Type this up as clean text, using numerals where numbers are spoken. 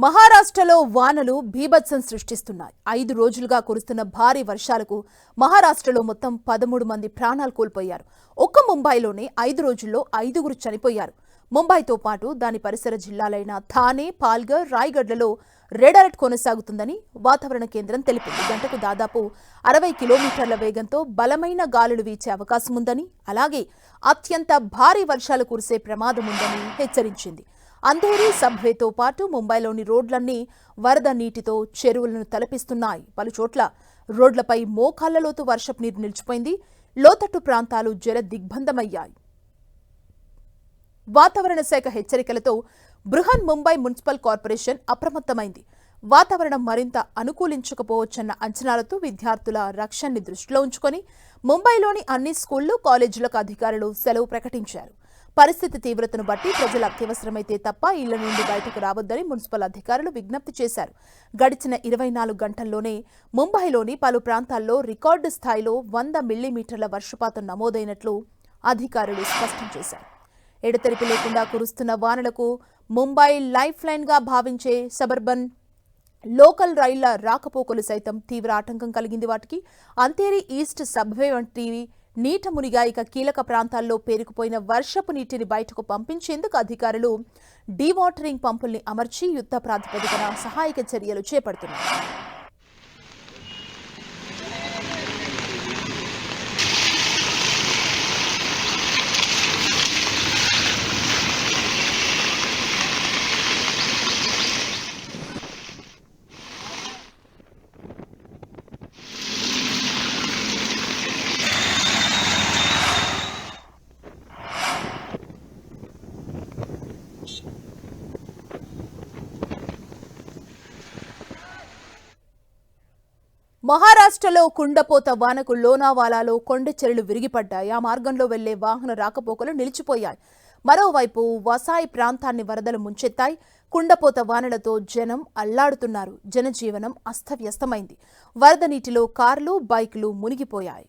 మహారాష్ట్రలో వానలు బీభత్సం సృష్టిస్తున్నాయి. 5 రోజులుగా కురుస్తున్న భారీ వర్షాలకు మహారాష్ట్రలో మొత్తం 13 మంది ప్రాణాలు కోల్పోయారు. ఒక్క ముంబైలోనే 5 రోజుల్లో 5గురు చనిపోయారు. ముంబైతో పాటు దాని పరిసర జిల్లాలైన థానే, పాల్ఘర్, రాయ్గఢ్లలో రెడ్ అలర్ట్ కొనసాగుతుందని వాతావరణ కేంద్రం తెలిపింది. గంటకు దాదాపు 60 కిలోమీటర్ల వేగంతో బలమైన గాలులు వీచే అవకాశం ఉందని, అలాగే అత్యంత భారీ వర్షాలు కురిసే ప్రమాదం ఉందని హెచ్చరించింది. అంధేరి సబ్వేతో పాటు ముంబైలోని రోడ్లన్నీ వరద నీటితో చెరువులను తలపిస్తున్నాయి. పలుచోట్ల రోడ్లపై మోకాళ్ల లోతు వర్షపు నీరు నిలిచిపోయింది. లోతట్టు ప్రాంతాలు జల దిగ్బంధమయ్యాయి. వాతావరణ శాఖ హెచ్చరికలతో బృహన్ ముంబై మున్సిపల్ కార్పొరేషన్ అప్రమత్తమైంది. వాతావరణం మరింత అనుకూలించకపోవచ్చన్న అంచనాలతో విద్యార్థుల రక్షణని దృష్టిలో ఉంచుకొని ముంబైలోని అన్ని స్కూళ్లు, కాలేజీలకు అధికారులు సెలవు ప్రకటించారు. పరిస్థితి తీవ్రతను బట్టి ప్రజలు అత్యవసరమైతే తప్ప ఇళ్ల నుండి బయటకు రావద్దని మున్సిపల్ అధికారులు విజ్ఞప్తి చేశారు. గడిచిన 24 గంటల్లోనే ముంబైలోని పలు ప్రాంతాల్లో రికార్డు స్థాయిలో 100 మిల్లీమీటర్ల వర్షపాతం నమోదైనట్లు అధికారులు స్పష్టం చేశారు. ఎడతెరిపి లేకుండా కురుస్తున్న వానలకు ముంబై లైఫ్ లైన్ గా భావించే సబర్బన్ లోకల్ రైళ్ల రాకపోకలు సైతం తీవ్ర ఆటంకం కలిగింది. వాటికి అంధేరి ఈస్ట్ సబ్వే వంటి నీట మునిగాయిక కీలక ప్రాంతాల్లో పేరుకుపోయిన వర్షపు నీటిని బయటకు పంపించేందుకు అధికారులు డీవాటరింగ్ పంపుల్ని అమర్చి యుద్ధ ప్రాతిపదికన సహాయక చర్యలు చేపడుతున్నారు. మహారాష్ట్రలో కుండపోత వానకు లోనావాలాలో కొండ చర్యలు విరిగిపడ్డాయి. ఆ మార్గంలో వెళ్లే వాహన రాకపోకలు నిలిచిపోయాయి. మరోవైపు వసాయి ప్రాంతాన్ని వరదలు ముంచెత్తాయి. కుండపోత వానలతో జనం అల్లాడుతున్నారు. జనజీవనం అస్తవ్యస్తమైంది. వరద నీటిలో కార్లు, బైకులు మునిగిపోయాయి.